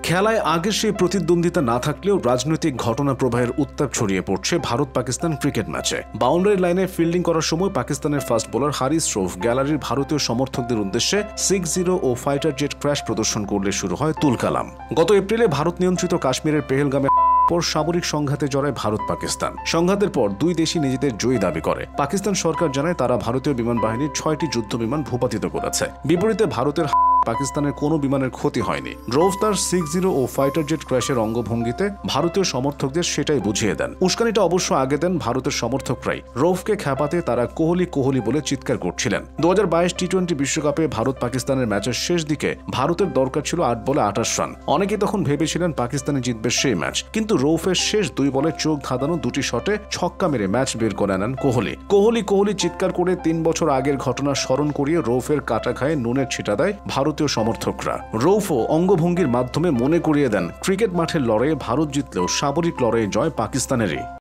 খেলায় আগের সেই প্রতিদ্বন্দ্বিতা না থাকলেও রাজনৈতিক ঘটনা প্রবাহের উত্তাপ ছড়িয়ে পড়ছে ভারত পাকিস্তান ক্রিকেট ম্যাচে। বাউন্ডারি লাইনে ফিল্ডিং করার সময় পাকিস্তানের ফাস্ট বোলার হারিস রৌফ গ্যালারির ভারতীয় সমর্থকদের উদ্দেশ্যে 6-0 ও ফাইটার জেট ক্র্যাশ প্রদর্শন করলে শুরু হয় তুলকালাম। গত এপ্রিলে ভারত নিয়ন্ত্রিত কাশ্মীরের পেহেলগামে পর সামরিক সংঘাতে জড়ায় ভারত পাকিস্তান। সংঘাতের পর দুই দেশই নিজেদের জয়ী দাবি করে। পাকিস্তান সরকার জানায় তারা ভারতীয় বিমান বাহিনীর 6টি যুদ্ধ বিমান ভূপাতিত করেছে। বিপরীতে ভারতের পাকিস্তানের কোনো বিমানের ক্ষতি হয়নি। রৌফ তার 6-0 ও ফাইটার জেট ক্র্যাশের অঙ্গভঙ্গিতে ভারতীয় সমর্থকদের সেটাই বুঝিয়ে দেন। উস্কানিটা অবশ্য আগে দেন ভারতের সমর্থকরাই। রৌফকে খ্যাপাতে তারা কোহলি কোহলি বলে চিৎকার করছিলেন। 2022 টি-20 বিশ্বকাপে ভারত পাকিস্তানের ম্যাচের শেষ দিকে ভারতের দরকার ছিল 8 বলে 28 রান। অনেকেই তখন ভেবেছিলেন পাকিস্তানে জিতবে সেই ম্যাচ, কিন্তু রৌফের শেষ 2 বলে চোখ ধাঁধানো দুটি শটে ছক্কা মেরে ম্যাচ বের করে নেন কোহলি। কোহলি চিৎকার করে 3 বছর আগের ঘটনা স্মরণ করিয়ে রৌফের কাটা খায়ে নুনের ছিটা দেয় ভারতীয় সমর্থকরা। রৌফও অঙ্গভঙ্গির মাধ্যমে মনে করিয়ে দেন ক্রিকেট মাঠের লড়াইয়ে ভারত জিতলেও সামরিক লড়াইয়ে জয় পাকিস্তানেরই।